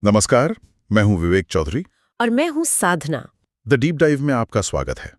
नमस्कार, मैं हूं विवेक चौधरी। और मैं हूँ साधना। द डीप डाइव में आपका स्वागत है।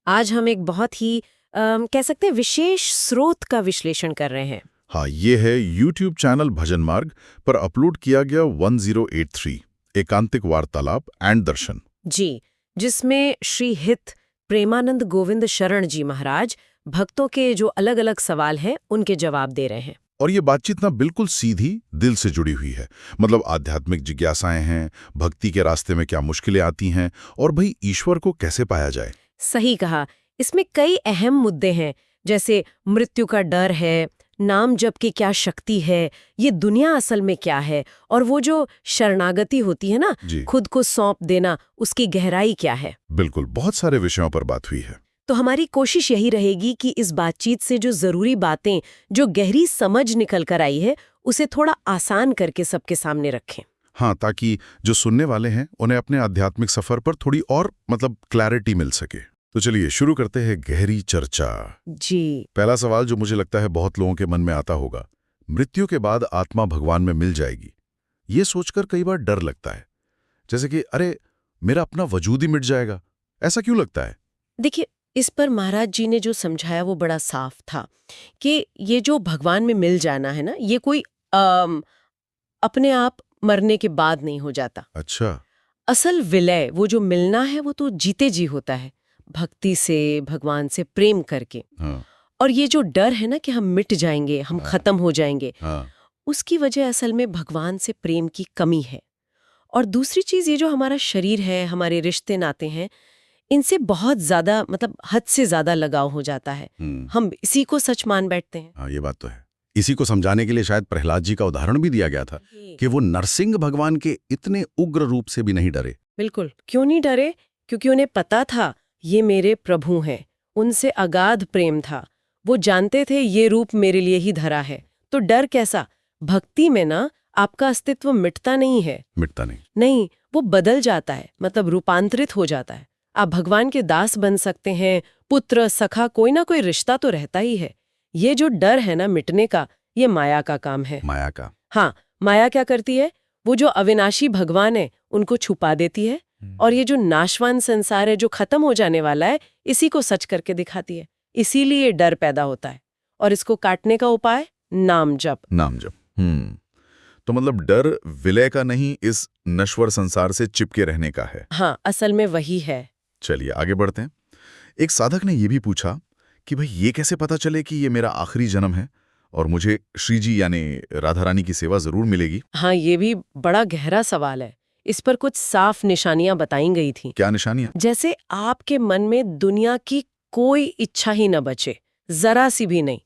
आज हम एक बहुत ही कह सकते हैं विशेष स्रोत का विश्लेषण कर रहे हैं। हाँ, ये है YouTube चैनल भजन मार्ग पर अपलोड किया गया 1083 एकांतिक वार्तालाप एंड दर्शन। जी, जिसमें श्री हित प्रेमानंद गोविंद शरण जी महाराज भक्तों के जो अलग अलग सवाल हैं उनके जवाब दे रहे हैं। और ये बातचीत ना बिल्कुल सीधी दिल से जुड़ी हुई है। मतलब आध्यात्मिक जिज्ञासाएं हैं, भक्ति के रास्ते में क्या मुश्किलें आती हैं और भाई ईश्वर को कैसे पाया जाए। सही कहा। इसमें कई अहम मुद्दे हैं, जैसे मृत्यु का डर है, नाम जप की क्या शक्ति है, ये दुनिया असल में क्या है, और वो जो शरणागति होती है ना, जी खुद को सौंप देना, उसकी गहराई क्या है। बिल्कुल, बहुत सारे विषयों पर बात हुई है। तो हमारी कोशिश यही रहेगी कि इस बातचीत से जो जरूरी बातें, जो गहरी समझ निकल कर आई है, उसे थोड़ा आसान करके सबके सामने रखें। हाँ, ताकि जो सुनने वाले हैं उन्हें अपने आध्यात्मिक सफर पर थोड़ी और क्लैरिटी मिल सके। तो चलिए शुरू करते हैं गहरी चर्चा। जी। पहला सवाल जो मुझे लगता है बहुत लोगों के मन में आता होगा, मृत्यु के बाद आत्मा भगवान में मिल जाएगी। ये सोचकर कई बार डर लगता है, जैसे कि अरे मेरा अपना वजूद ही मिट जाएगा। ऐसा क्यों लगता है? देखिए, इस पर महाराज जी ने जो समझाया वो बड़ा साफ था कि ये जो भगवान में मिल जाना है ना, ये कोई अपने आप मरने के बाद नहीं हो जाता। अच्छा। असल विलय, वो जो मिलना है, वो तो जीते जी होता है, भक्ति से, भगवान से प्रेम करके। हाँ। और ये जो डर है ना कि हम मिट जाएंगे, हम खत्म हो जाएंगे, हाँ। उसकी वजह असल में भगवान से प्रेम की कमी है। और दूसरी चीज, ये जो हमारा शरीर है, हमारे रिश्ते नाते हैं, इनसे बहुत ज्यादा, मतलब हद से ज्यादा लगाव हो जाता है। हम इसी को सच मान बैठते हैं। हाँ, ये बात तो है। इसी को समझाने के लिए शायद प्रहलाद जी का उदाहरण भी दिया गया था कि वो नरसिंह भगवान के इतने उग्र रूप से भी नहीं डरे। बिल्कुल, क्यों नहीं डरे? क्योंकि उन्हें पता था ये मेरे प्रभु हैं, उनसे अगाध प्रेम था। वो जानते थे ये रूप मेरे लिए ही धरा है। तो डर कैसा? भक्ति में ना आपका अस्तित्व मिटता नहीं है। मिटता नहीं। नहीं, वो बदल जाता है, मतलब रूपांतरित हो जाता है। आप भगवान के दास बन सकते हैं, पुत्र, सखा, कोई ना कोई रिश्ता तो रहता ही है। ये जो डर है ना मिटने का, ये माया का काम है। माया का। हाँ, माया क्या करती है? वो जो अविनाशी भगवान है उनको छुपा देती है, और ये जो नाशवान संसार है, जो खत्म हो जाने वाला है, इसी को सच करके दिखाती है। इसीलिए डर पैदा होता है। और इसको काटने का उपाय नाम जप। नाम जप। तो मतलब डर विलय का नहीं, इस नश्वर संसार से चिपके रहने का है। हाँ, असल में वही है। चलिए आगे बढ़ते हैं। एक साधक ने यह भी पूछा कि भाई ये कैसे पता चले कि ये मेरा आखिरी जन्म है और मुझे श्री जी यानी राधा रानी की सेवा जरूर मिलेगी। हाँ, ये भी बड़ा गहरा सवाल है। इस पर कुछ साफ निशानियां बताई गई थी। क्या निशानियां? जैसे आपके मन में दुनिया की कोई इच्छा ही न बचे, जरा सी भी नहीं।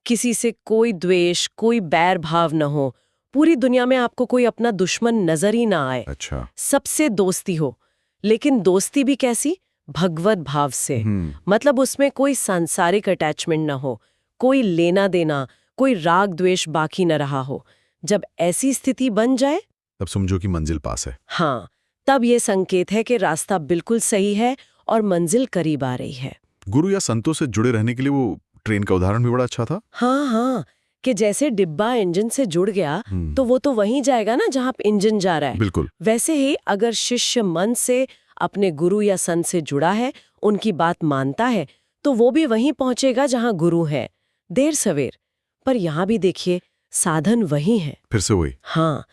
किसी से कोई द्वेष, कोई बैर भाव न हो। पूरी दुनिया में आपको कोई अपना दुश्मन नजर ही ना आए। अच्छा। सबसे दोस्ती हो, लेकिन दोस्ती भी कैसी? भगवत भाव से। मतलब उसमें कोई सांसारिक अटैचमेंट न हो, कोई लेना देना, कोई राग द्वेष बाकी न रहा हो। जब ऐसी स्थिति बन जाए, तब समझो कि मंजिल पास है। हाँ, तब ये संकेत है कि रास्ता बिल्कुल सही है और मंजिल करीब आ रही है। गुरु या संतों से जुड़े रहने के लिए वो ट्रेन का उदाहरण भी बड़ा अच्छा था। हाँ हाँ, कि जैसे डिब्बा इंजन से जुड़ गया तो वो तो वहीं जाएगा ना जहाँ इंजन जा रहा है। बिल्कुल। वैसे ही अगर शिष्य मन से अपने गुरु या संत से जुड़ा है, उनकी बात मानता है, तो वो भी वहीं पहुंचेगा जहाँ गुरु है, देर सवेर। पर यहाँ भी देखिए, साधन वही है। फिर से वही। हाँ,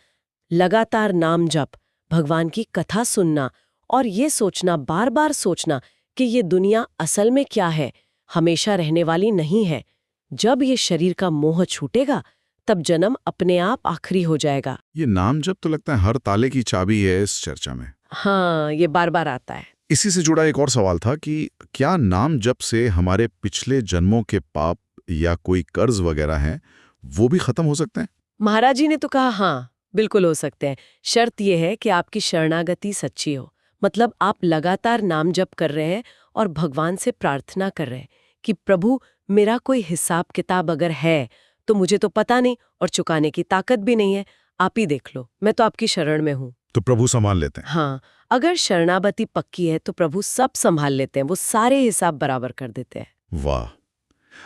लगातार नाम जप, भगवान की कथा सुनना, और ये सोचना, बार बार सोचना कि ये दुनिया असल में क्या है, हमेशा रहने वाली नहीं है। जब ये शरीर का मोह छूटेगा, तब जन्म अपने आप आखिरी हो जाएगा। ये नाम जप तो लगता है हर ताले की चाबी है इस चर्चा में। हाँ, ये बार बार आता है। इसी से जुड़ा एक और सवाल था कि क्या नाम जप से हमारे पिछले जन्मों के पाप या कोई कर्ज वगैरह हैं, वो भी खत्म हो सकते हैं? महाराज जी ने तो कहा हाँ, बिल्कुल हो सकते हैं। शर्त यह है कि आपकी शरणागति सच्ची हो। मतलब आप लगातार नाम जप कर रहे हैं और भगवान से प्रार्थना कर रहे हैं कि प्रभु, मेरा कोई हिसाब किताब अगर है तो मुझे तो पता नहीं, और चुकाने की ताकत भी नहीं है। आप ही देख लो, मैं तो आपकी शरण में हूँ। तो प्रभु संभाल लेते हैं। हाँ, अगर शरणागति पक्की है तो प्रभु सब संभाल लेते हैं, वो सारे हिसाब बराबर कर देते हैं। वाह।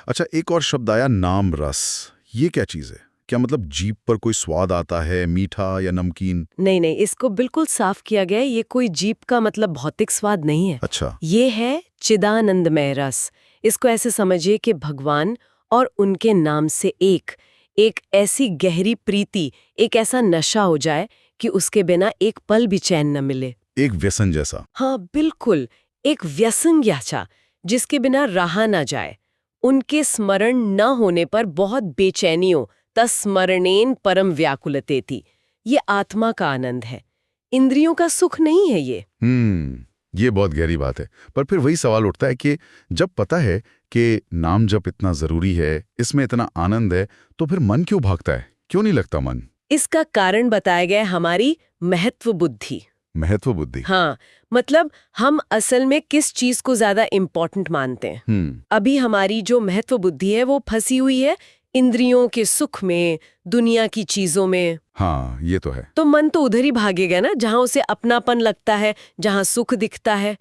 अच्छा, एक और शब्द आया, नाम रस। ये क्या चीज है? क्या मतलब जीभ पर कोई स्वाद आता है, मीठा या नमकीन? नहीं नहीं, इसको बिल्कुल साफ किया गया है। ये कोई जीभ का मतलब भौतिक स्वाद नहीं है। अच्छा। ये है चिदानंदमय रस। इसको ऐसे समझिए कि भगवान और उनके नाम से एक ऐसी गहरी प्रीति, एक ऐसा नशा हो जाए कि उसके बिना एक पल भी चैन न मिले। एक व्यसन जैसा। हाँ बिल्कुल, एक व्यसन जैसा, जिसके बिना रहा ना जाए। उनके स्मरण न होने पर बहुत बेचैनी हो, तस्मरणेन परम व्याकुलतेति। ये आत्मा का आनंद है, इंद्रियों का सुख नहीं है ये। ये बहुत गहरी बात है। पर फिर वही सवाल उठता है कि जब पता है कि नाम जप इतना जरूरी है, इसमें इतना आनंद है, तो फिर मन क्यों भागता है? क्यों नहीं लगता मन? इसका कारण बताया गया है हमारी महत्व बुद्धि। महत्व बुद्धि। हाँ, मतलब हम असल में किस चीज को ज्यादा इम्पोर्टेंट मानते हैं। अभी हमारी जो महत्व बुद्धि है वो फंसी हुई है इंद्रियों के सुख में, दुनिया की चीजों में। हाँ, ये तो है। तो मन तो उधर ही भागेगा ना जहां उसे अपनापन लगता है, जहां सुख दिखता है।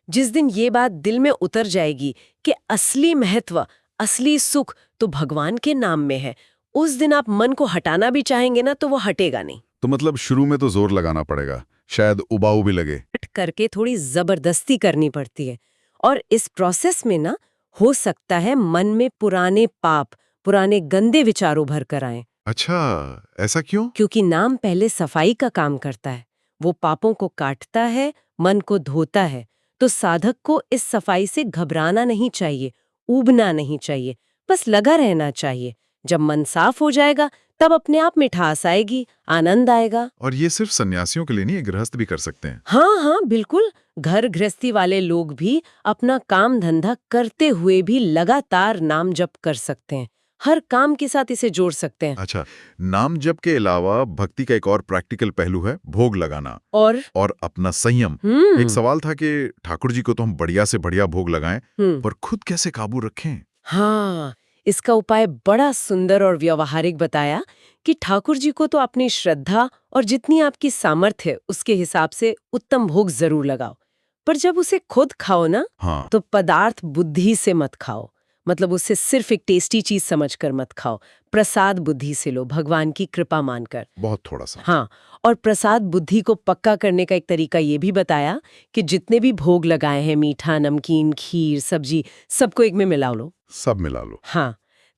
जिस दिन ये बात दिल में उतर जाएगी कि असली महत्व, असली सुख तो भगवान के नाम में है, उस दिन आप मन को हटाना भी चाहेंगे ना तो वो हटेगा नहीं। तो मतलब शुरू में तो जोर लगाना पड़ेगा, शायद उबाऊ भी लगे। करके थोड़ी जबरदस्ती करनी पड़ती है। और इस प्रोसेस में ना हो सकता है मन में पुराने पाप, पुराने गंदे विचार उभर कर आए। अच्छा, ऐसा क्यों? क्योंकि नाम पहले सफाई का काम करता है। वो पापों को काटता है, मन को धोता है। तो साधक को इस सफाई से घबराना नहीं चाहिए, ऊबना नहीं चाहिए, बस लगा रहना चाहिए। जब मन साफ हो जाएगा तब अपने आप मिठास आएगी, आनंद आएगा। और ये सिर्फ सन्यासियों के लिए नहीं, गृहस्थ भी कर सकते हैं। हाँ हाँ बिल्कुल, घर गृहस्थी वाले लोग भी अपना काम धंधा करते हुए भी लगातार नाम जप कर सकते हैं। हर काम के साथ इसे जोड़ सकते हैं। अच्छा, नाम जप के अलावा भक्ति का एक और प्रैक्टिकल पहलू है भोग लगाना और अपना संयम। एक सवाल था कि ठाकुर जी को तो हम बढ़िया से बढ़िया भोग लगाएं, पर खुद कैसे काबू रखें? हाँ, इसका उपाय बड़ा सुंदर और व्यवहारिक बताया कि ठाकुर जी को तो अपनी श्रद्धा और जितनी आपकी सामर्थ्य उसके हिसाब से उत्तम भोग जरूर लगाओ, पर जब उसे खुद खाओ ना, हाँ। तो पदार्थ बुद्धि से मत खाओ। मतलब उसे सिर्फ एक टेस्टी चीज समझकर मत खाओ, प्रसाद बुद्धि से लो, भगवान की कृपा मानकर। बहुत थोड़ा सा। हाँ, और प्रसाद बुद्धि को पक्का करने का एक तरीका ये भी बताया कि जितने भी भोग लगाए हैं, मीठा, नमकीन, खीर, सब्जी, सबको एक में मिला लो। सब मिला लो। हाँ,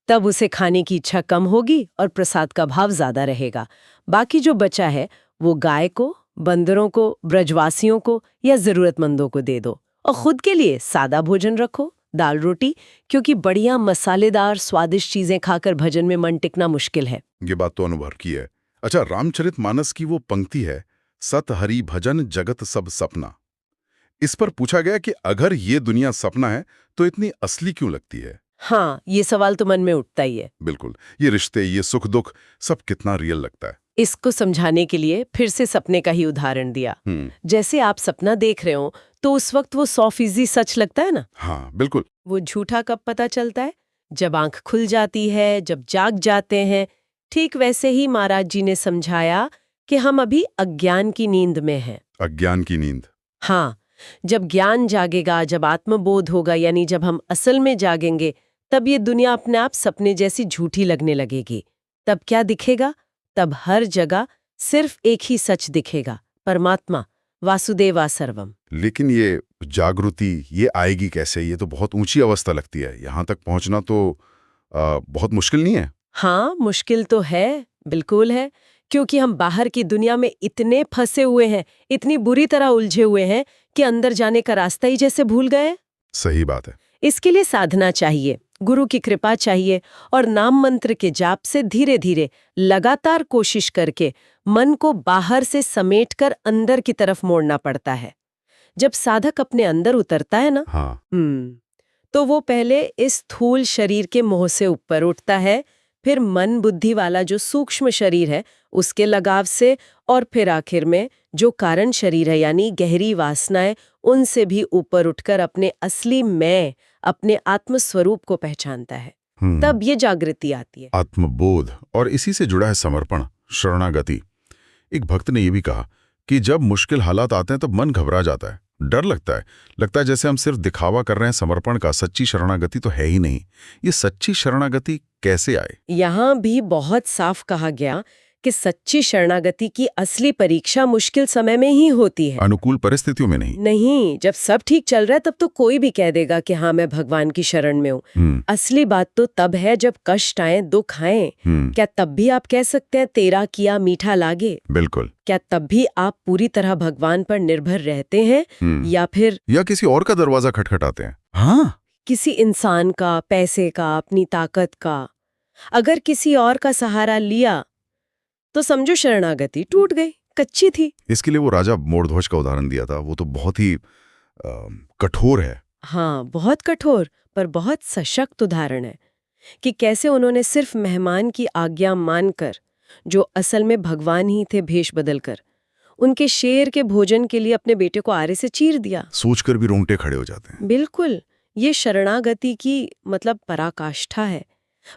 तब उसे खाने की इच्छा कम होगी और प्रसाद का भाव ज्यादा रहेगा। बाकी जो बचा है वो गाय को, बंदरों को, ब्रजवासियों को या जरूरतमंदों को दे दो। और खुद के लिए सादा भोजन रखो, दाल रोटी, क्योंकि बढ़िया मसालेदार स्वादिष्ट चीजें खाकर भजन में मन टिकना मुश्किल है। ये बात तो अनुभव की है। अच्छा, रामचरितमानस की वो पंक्ति है, सत हरि भजन जगत सब सपना। इस पर पूछा गया कि अगर ये दुनिया सपना है तो इतनी असली क्यों लगती है? हाँ, ये सवाल तो मन में उठता ही है। बिल्कुल, ये रिश्ते, ये सुख दुख, सब कितना रियल लगता है। इसको समझाने के लिए फिर से सपने का ही उदाहरण दिया। जैसे आप सपना देख रहे हो तो उस वक्त वो 100% सच लगता है ना? हाँ बिल्कुल। वो झूठा कब पता चलता है? जब आंख खुल जाती है, जब जाग जाते हैं। ठीक वैसे ही महाराज जी ने समझाया कि हम अभी अज्ञान की नींद में हैं। अज्ञान की नींद? हाँ, जब ज्ञान जागेगा, जब आत्मबोध होगा, यानी जब हम असल में जागेंगे, तब ये दुनिया अपने आप सपने जैसी झूठी लगने लगेगी। तब क्या दिखेगा? तब हर जगह सिर्फ एक ही सच दिखेगा, परमात्मा, वासुदेवा सर्वम। लेकिन ये जागृति, ये आएगी कैसे? ये तो बहुत ऊंची अवस्था लगती है। यहाँ तक पहुंचना तो बहुत मुश्किल नहीं है? हाँ, मुश्किल तो है, बिल्कुल है, क्योंकि हम बाहर की दुनिया में इतने फंसे हुए हैं, इतनी बुरी तरह उलझे हुए हैं कि अंदर जाने का रास्ता ही जैसे भूल गए। सही बात है। इसके लिए साधना चाहिए, गुरु की कृपा चाहिए और नाम मंत्र के जाप से धीरे धीरे, लगातार कोशिश करके मन को बाहर से समेटकर अंदर की तरफ मोड़ना पड़ता है। जब साधक अपने अंदर उतरता है ना, हाँ। तो वो पहले इस स्थूल शरीर के मोह से ऊपर उठता है, फिर मन बुद्धि वाला जो सूक्ष्म शरीर है उसके लगाव से, और फिर आखिर में जो कारण शरीर है यानी गहरी वासनाएं, उनसे भी ऊपर उठकर अपने असली मैं, अपने आत्म स्वरूप को पहचानता है। तब ये जागृति आती है, आत्मबोध। और इसी से जुड़ा है समर्पण, शरणागति। एक भक्त ने यह भी कहा कि जब मुश्किल हालात आते हैं तब मन घबरा जाता है, डर लगता है जैसे हम सिर्फ दिखावा कर रहे हैं समर्पण का। सच्ची शरणागति तो है ही नहीं। ये सच्ची शरणागति कैसे आए? यहाँ भी बहुत साफ कहा गया कि सच्ची शरणागति की असली परीक्षा मुश्किल समय में ही होती है। अनुकूल परिस्थितियों में नहीं। नहीं, जब सब ठीक चल रहा है तब तो कोई भी कह देगा कि हाँ मैं भगवान की शरण में हूँ। असली बात तो तब है जब कष्ट आए, दुख आए। क्या तब भी आप कह सकते हैं तेरा किया मीठा लागे? बिल्कुल। क्या तब भी आप पूरी तरह भगवान पर निर्भर रहते हैं या फिर किसी और का दरवाजा खटखटाते हैं? हाँ, किसी इंसान का, पैसे का, अपनी ताकत का? अगर किसी और का सहारा लिया तो समझो शरणागति टूट गई, कच्ची थी। इसके लिए वो राजा मोरध्वज का उदाहरण दिया था, वो तो बहुत ही कठोर है। हाँ, बहुत कठोर पर बहुत सशक्त उदाहरण है कि कैसे उन्होंने सिर्फ मेहमान की आज्ञा मानकर, जो असल में भगवान ही थे भेष बदलकर, उनके शेर के भोजन के लिए अपने बेटे को आरे से चीर दिया। सोचकर भी रोंगटे खड़े हो जाते हैं। बिल्कुल, ये शरणागति की पराकाष्ठा है।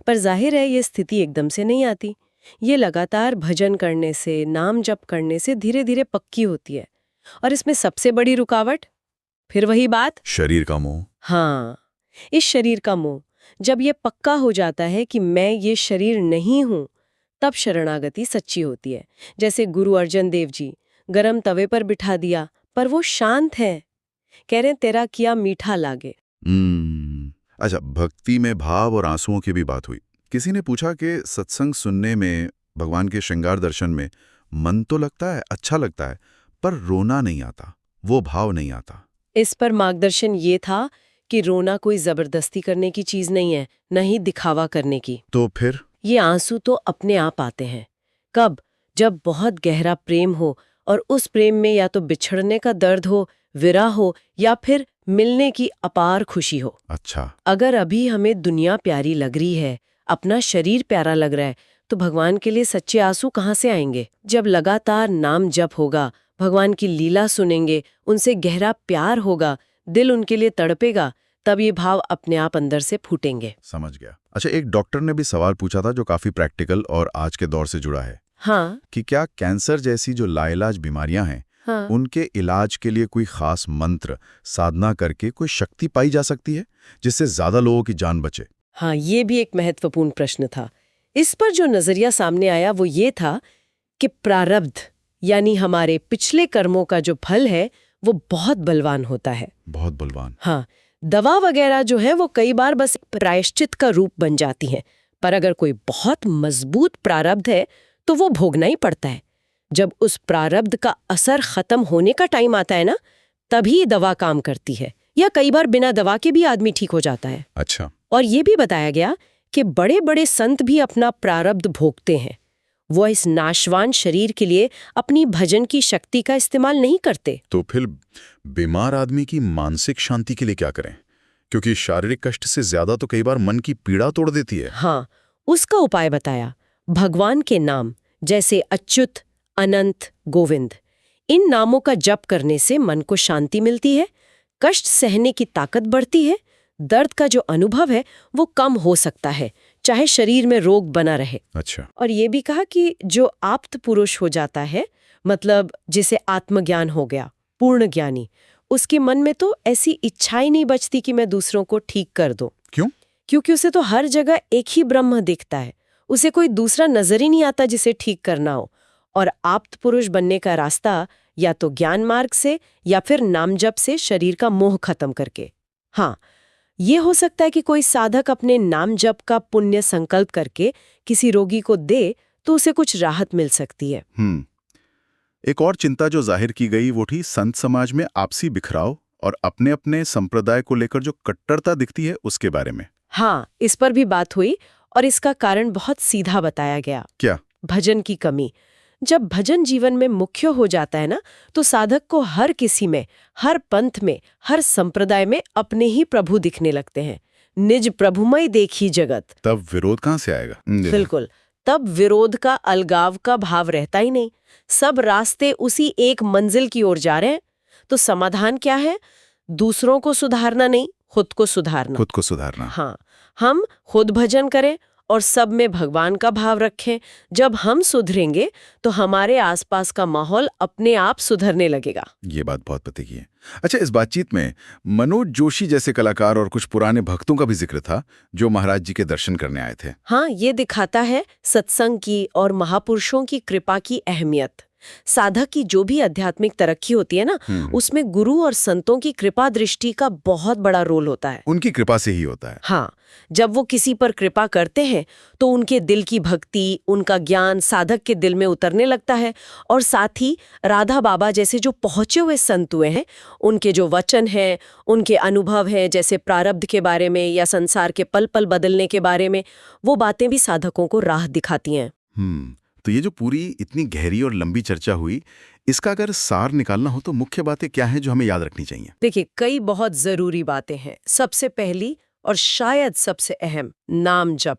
पर जाहिर है ये स्थिति एकदम से नहीं आती। ये लगातार भजन करने से, नाम जप करने से धीरे धीरे पक्की होती है। और इसमें सबसे बड़ी रुकावट फिर वही बात, शरीर का मोह। हाँ, इस शरीर का मोह। जब ये पक्का हो जाता है कि मैं ये शरीर नहीं हूं, तब शरणागति सच्ची होती है। जैसे गुरु अर्जन देव जी, गरम तवे पर बिठा दिया पर वो शांत है, कह रहे तेरा किया मीठा लागे। अच्छा, भक्ति में भाव और आंसुओं की भी बात हुई। किसी ने पूछा कि सत्संग सुनने में, भगवान के श्रृंगार दर्शन में मन तो लगता है, अच्छा लगता है, पर रोना नहीं आता, वो भाव नहीं आता। इस पर मार्गदर्शन ये था कि रोना कोई जबरदस्ती करने की चीज नहीं है, न ही दिखावा करने की। तो फिर ये आंसू तो अपने आप आते हैं। कब? जब बहुत गहरा प्रेम हो और उस प्रेम में या तो बिछड़ने का दर्द हो, विरह हो, या फिर मिलने की अपार खुशी हो। अच्छा, अगर अभी हमें दुनिया प्यारी लग रही है, अपना शरीर प्यारा लग रहा है, तो भगवान के लिए सच्चे आंसू कहाँ से आएंगे? जब लगातार नाम जप होगा, भगवान की लीला सुनेंगे, उनसे गहरा प्यार होगा, दिल उनके लिए तड़पेगा, तब ये भाव अपने आप अंदर से फूटेंगे। समझ गया। अच्छा, एक डॉक्टर ने भी सवाल पूछा था जो काफी प्रैक्टिकल और आज के दौर से जुड़ा है। हाँ, कि क्या कैंसर जैसी जो लाइलाज बीमारियां हैं, हाँ। उनके इलाज के लिए कोई खास मंत्र, साधना करके कोई शक्ति पाई जा सकती है जिससे ज्यादा लोगों की जान बचे? हाँ, ये भी एक महत्वपूर्ण प्रश्न था। इस पर जो नजरिया सामने आया वो ये था कि प्रारब्ध यानी हमारे पिछले कर्मों का जो फल है वो बहुत बलवान होता है। बहुत बलवान। हाँ, दवा वगैरह जो है वो कई बार बस प्रायश्चित का रूप बन जाती हैं, पर अगर कोई बहुत मजबूत प्रारब्ध है तो वो भोगना ही पड़ता है। जब उस प्रारब्ध का असर खत्म होने का टाइम आता है ना, तभी दवा काम करती है, या कई बार बिना दवा के भी आदमी ठीक हो जाता है। अच्छा। और ये भी बताया गया कि बड़े बड़े संत भी अपना प्रारब्ध भोगते हैं। वो इस नाशवान शरीर के लिए अपनी भजन की शक्ति का इस्तेमाल नहीं करते। तो फिर बीमार आदमी की मानसिक शांति के लिए क्या करें? क्योंकि शारीरिक कष्ट से ज्यादा तो कई बार मन की पीड़ा तोड़ देती है। हाँ, उसका उपाय बताया। भगवान के नाम जैसे अच्युत, अनंत, गोविंद, इन नामों का जप करने से मन को शांति मिलती है, कष्ट सहने की ताकत बढ़ती है, दर्द का जो अनुभव है वो कम हो सकता है, चाहे शरीर में रोग बना रहे। अच्छा। और ये भी कहा कि जो आप्त पुरुष हो जाता है, मतलब जिसे आत्मज्ञान हो गया, पूर्ण ज्ञानी, उसके मन में तो ऐसी इच्छा ही नहीं बचती कि मैं दूसरों को ठीक कर दूं। क्यों? क्योंकि उसे तो हर जगह एक ही ब्रह्म दिखता है, उसे कोई दूसरा नजर ही नहीं आता जिसे ठीक करना हो। और आप्त पुरुष बनने का रास्ता या तो ज्ञान मार्ग से या फिर नाम जप से, शरीर का मोह खत्म करके। हाँ, ये हो सकता है कि कोई साधक अपने नाम जप का पुण्य संकल्प करके किसी रोगी को दे तो उसे कुछ राहत मिल सकती है। एक और चिंता जो जाहिर की गई वो थी संत समाज में आपसी बिखराव और अपने अपने संप्रदाय को लेकर जो कट्टरता दिखती है उसके बारे में। हाँ, इस पर भी बात हुई और इसका कारण बहुत सीधा बताया गया। क्या? भजन की कमी। जब भजन जीवन में मुख्य हो जाता है ना, तो साधक को हर किसी में, हर पंथ में, हर संप्रदाय में अपने ही प्रभु दिखने लगते हैं। निज प्रभुमय देखी जगत। तब विरोध कहाँ से आएगा? बिल्कुल, तब विरोध का, अलगाव का भाव रहता ही नहीं। सब रास्ते उसी एक मंजिल की ओर जा रहे हैं। तो समाधान क्या है? दूसरों को सुधारना नहीं, खुद को सुधारना। खुद को सुधारना। हाँ, हम खुद भजन करें और सब में भगवान का भाव रखें। जब हम सुधरेंगे तो हमारे आसपास का माहौल अपने आप सुधरने लगेगा। ये बात बहुत पते की है। अच्छा, इस बातचीत में मनोज जोशी जैसे कलाकार और कुछ पुराने भक्तों का भी जिक्र था जो महाराज जी के दर्शन करने आए थे। हाँ, ये दिखाता है सत्संग की और महापुरुषों की कृपा की अहमियत। साधक की जो भी आध्यात्मिक तरक्की होती है ना, उसमें गुरु और संतों की कृपा दृष्टि का बहुत बड़ा रोल होता है। उनकी कृपा से ही होता है। हाँ, जब वो किसी पर कृपा करते हैं तो उनके दिल की भक्ति, उनका ज्ञान साधक के दिल में उतरने लगता है। और साथ ही राधा बाबा जैसे जो पहुंचे हुए संत हुए हैं, उनके जो वचन हैं, उनके अनुभव हैं, जैसे प्रारब्ध के बारे में या संसार के पल पल बदलने के बारे में, वो बातें भी साधकों को राह दिखाती हैं। तो ये जो पूरी इतनी गहरी और लंबी चर्चा हुई, इसका अगर सार निकालना हो तो मुख्य बातें क्या हैं जो हमें याद रखनी चाहिए? देखिए, कई बहुत जरूरी बातें हैं। सबसे पहली और शायद सबसे अहम, नाम जप।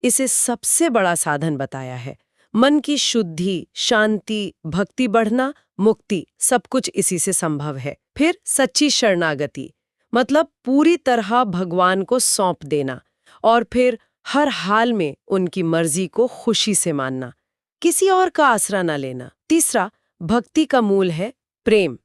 इसे सबसे बड़ा साधन बताया है। मन की शुद्धि, शांति, भक्ति बढ़ना, मुक्ति, सब कुछ इसी से संभव है। फिर सच्ची शरणागति, मतलब पूरी तरह भगवान को सौंप देना। और फिर हर हाल में उनकी मर्जी को खुशी से मानना, किसी और का आसरा न लेना। तीसरा, भक्ति का मूल है प्रेम।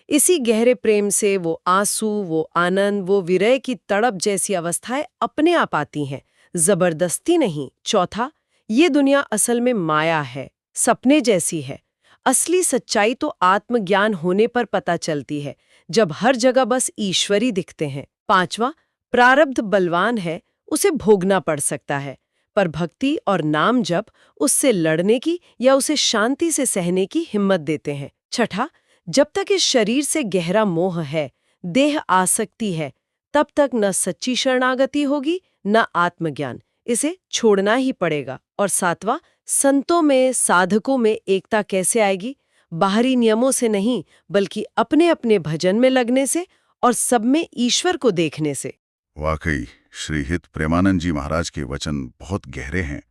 इसी गहरे प्रेम से वो आंसू, वो आनंद, वो विरह की तड़प जैसी अवस्थाएं अपने आप आती हैं, जबरदस्ती नहीं। चौथा, ये दुनिया असल में माया है, सपने जैसी है। असली सच्चाई तो आत्मज्ञान होने पर पता चलती है, जब हर जगह बस ईश्वरी दिखते हैं। पांचवा, प्रारब्ध बलवान है, उसे भोगना पड़ सकता है, पर भक्ति और नाम जप उससे लड़ने की या उसे शांति से सहने की हिम्मत देते हैं। छठा, जब तक इस शरीर से गहरा मोह है, देह आसक्ति है, तब तक न सच्ची शरणागति होगी न आत्मज्ञान। इसे छोड़ना ही पड़ेगा। और सातवां, संतों में, साधकों में एकता कैसे आएगी? बाहरी नियमों से नहीं, बल्कि अपने अपने भजन में लगने से और सब में ईश्वर को देखने से। वाकई श्री हित प्रेमानंद जी महाराज के वचन बहुत गहरे हैं,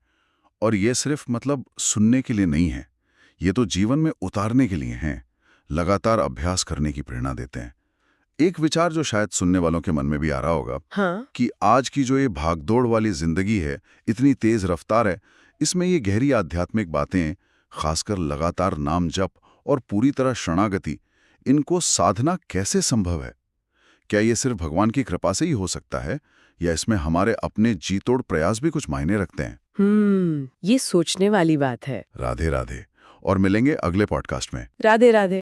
और ये सिर्फ सुनने के लिए नहीं है, ये तो जीवन में उतारने के लिए हैं। लगातार अभ्यास करने की प्रेरणा देते हैं। एक विचार जो शायद सुनने वालों के मन में भी आ रहा होगा, हाँ, कि आज की जो ये भागदौड़ वाली जिंदगी है, इतनी तेज रफ्तार है, इसमें ये गहरी आध्यात्मिक बातें, खासकर लगातार नाम जप और पूरी तरह शरणागति, इनको साधना कैसे संभव है? क्या ये सिर्फ भगवान की कृपा से ही हो सकता है, या इसमें हमारे अपने जी तोड़ प्रयास भी कुछ मायने रखते हैं? ये सोचने वाली बात है। राधे राधे, और मिलेंगे अगले पॉडकास्ट में। राधे राधे।